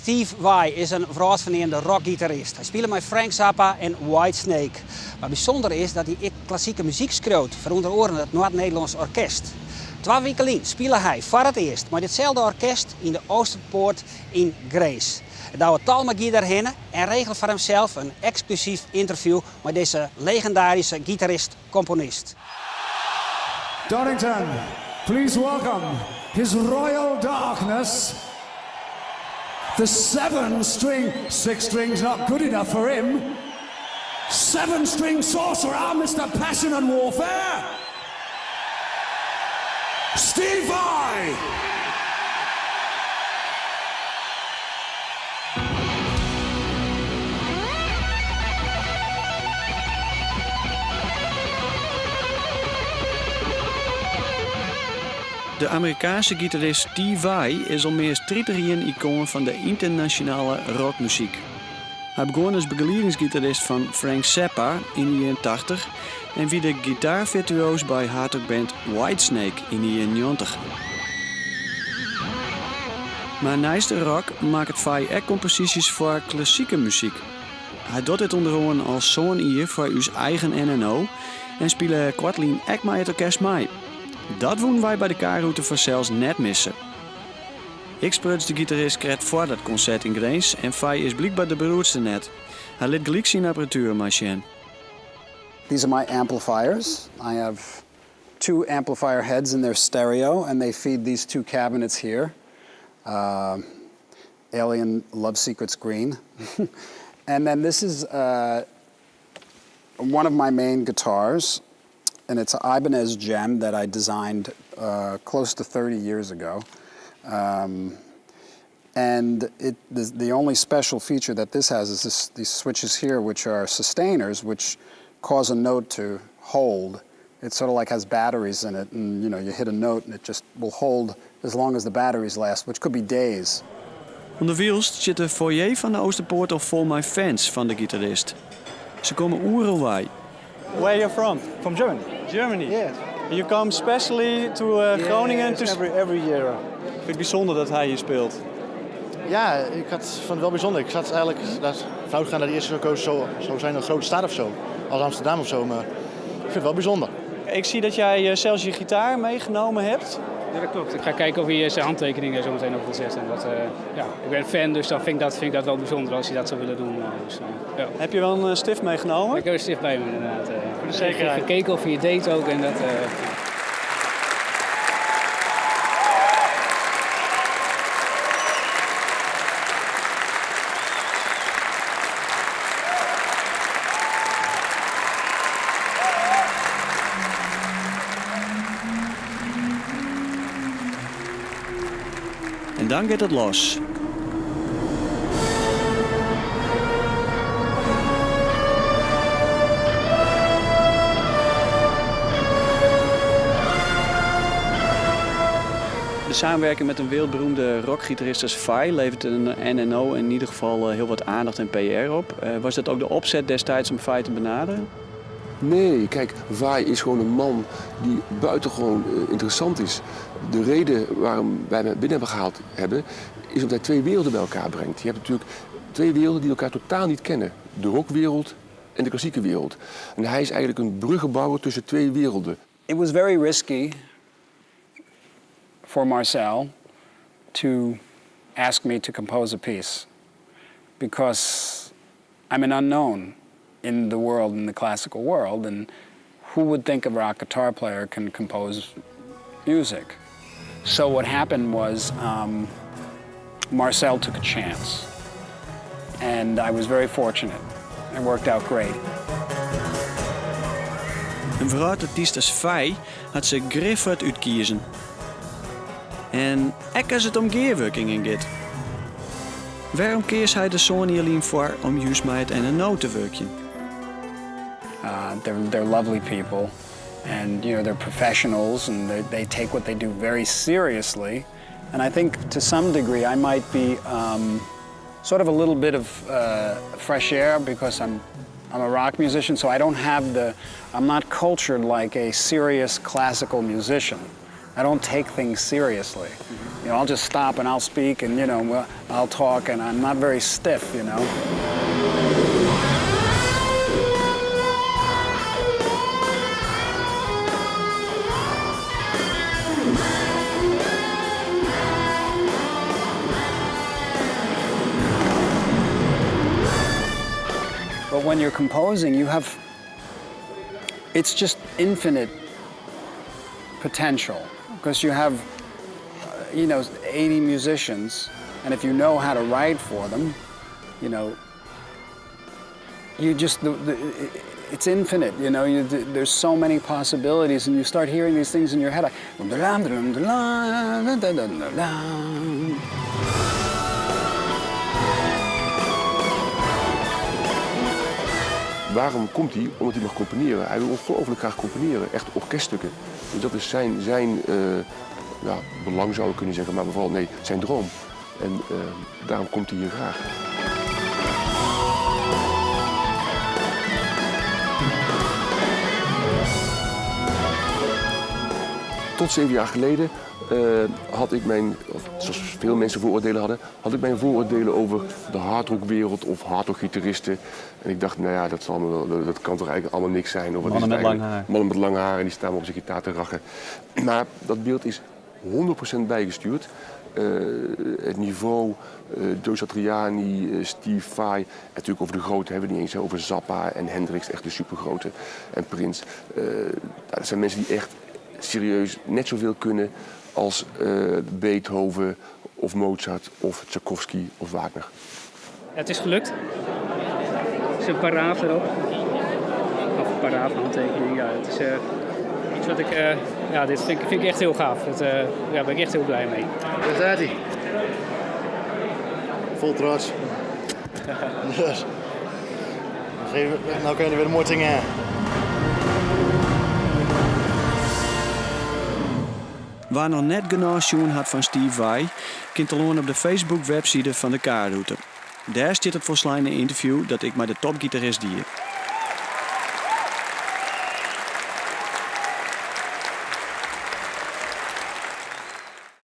Steve Vai is een vooruitverneemde rockgitarist. Hij speelt met Frank Zappa en Whitesnake. Wat bijzonder is dat hij ook klassieke muziek schreeuwt, voor onder andere het Noord-Nederlands Orkest. 2 weken geleden speelde hij voor het eerst met ditzelfde orkest in de Oosterpoort in Grace. Het douwe Talmagie daarheen en regelt voor hemzelf een exclusief interview met deze legendarische gitarist-componist. Donington, please welcome His Royal Darkness, the 7-string, 6 strings not good enough for him, 7-string sorcerer, Mr. Passion and Warfare, Steve Vai! De Amerikaanse gitarist Steve Vai is al meer 30 jaar een icoon van de internationale rockmuziek. Hij begon als begeleidingsgitarist van Frank Zappa in de jaren 80 en wie de gitaarvirtuoos bij hardrockband Whitesnake in de jaren 90. Maar naast de rock maakt Vai ook composities voor klassieke muziek. Hij doet dit onder andere als zo'n hier voor uw eigen NNO en speelt kwartlien ook met het orkest mee. Dat wonen wij bij de K-route vanzelfs net missen. Ik spreuk de gitarist kret voor dat concert in Grace en Vai is blijkbaar de beroerdste net. Hij liet gelijk zijn apparatuur maar zien. These are my amplifiers. I have 2 amplifier heads in their stereo and they feed these 2 cabinets here. Alien Love Secrets Green. And then this is one of my main guitars. And it's an Ibanez Gem that I designed close to 30 years ago. And the only special feature that this has is these switches here, which are sustainers, which cause a note to hold. It sort of like has batteries in it, and you hit a note and it just will hold as long as the batteries last, which could be days. Onder wielst zit de foyer van de Oosterpoort al vol met fans van de gitarist. Ze komen oerenwaai. Where are you from? From Germany. Germany? Yes. You come specially to Groningen? Yes, every year. Ik vind het bijzonder dat hij hier speelt. Ja, ik vond het wel bijzonder. Ik zat eigenlijk vanuit gaan naar de eerste show zo zijn een grote stad of zo. Als Amsterdam of zo, maar ik vind het wel bijzonder. Ik zie dat jij zelfs je gitaar meegenomen hebt. Ja, dat klopt. Ik ga kijken of hij zijn handtekeningen zo meteen op wil zetten. Ik ben fan, dus dan vind ik dat wel bijzonder als hij dat zou willen doen. Ja. Heb je wel een stift meegenomen? Ik heb een stift bij me inderdaad. Voor de zekerheid. Ik heb gekeken of hij het deed ook. En dat, En dan gaat het los. De samenwerking met een wereldberoemde rockgitarist als Vai levert een NNO in ieder geval heel wat aandacht en PR op. Was dat ook de opzet destijds om Vai te benaderen? Nee, kijk, Vai is gewoon een man die buitengewoon interessant is. De reden waarom wij hem binnen hebben, is omdat hij 2 werelden bij elkaar brengt. Je hebt natuurlijk 2 werelden die elkaar totaal niet kennen. De rockwereld en de klassieke wereld. En hij is eigenlijk een bruggenbouwer tussen 2 werelden. It was very risky for Marcel to ask me to compose a piece because I'm an unknown in the world, in the classical world, and who would think a rock guitar player can compose music? So what happened was Marcel took a chance, and I was very fortunate. It worked out great. Een verhaald artiest als Vai had ze Griffith uitkiezen. En ook als het om gearworking gaat. Waarom kies hij de Sony alleen voor om juist met het NNO te werken? They're lovely people, and they're professionals, and they take what they do very seriously. And I think to some degree I might be sort of a little bit of fresh air because I'm a rock musician, so I'm not cultured like a serious classical musician. I don't take things seriously. You know, I'll just stop and I'll speak and, you know, I'll talk and I'm not very stiff, you know. But when you're composing, it's just infinite potential because you have, 80 musicians, and if you know how to write for them, you know, you just, it's infinite, you know, there's so many possibilities and you start hearing these things in your head. Waarom komt hij? Omdat hij mag componeren. Hij wil ongelooflijk graag componeren, echt orkeststukken. Dus dat is zijn belang zou ik kunnen zeggen, maar vooral zijn droom. En daarom komt hij hier graag. Tot 7 jaar geleden had ik zoals veel mensen vooroordelen hadden, had ik mijn vooroordelen over de hardrockwereld of hardrockgitaristen. En ik dacht, nou ja, dat kan toch eigenlijk allemaal niks zijn. Of Mannen met lang haar. Mannen met lang haar en die staan op zijn gitaar te rachen. Maar dat beeld is 100% bijgestuurd. Het niveau, Joe Satriani, Steve Vai, natuurlijk over de grote hebben we het niet eens, over Zappa en Hendrix, echt de supergrote, en Prince. Dat zijn mensen die echt serieus net zoveel kunnen als Beethoven of Mozart of Tchaikovsky of Wagner. Het is gelukt. Er is een paraaf erop. Of een paraaf handtekening. Ja, het is iets wat dit vind ik echt heel gaaf. Daar ben ik echt heel blij mee. Daar staat hij. Vol trots. Dus. Nou kun je er weer een mooi ding aan. Waar nog net genoeg zien had van Steve Vai, kunt je op de Facebook-website van de Kaarroute. Daar zit het volslagen interview dat ik met de topgitarist die.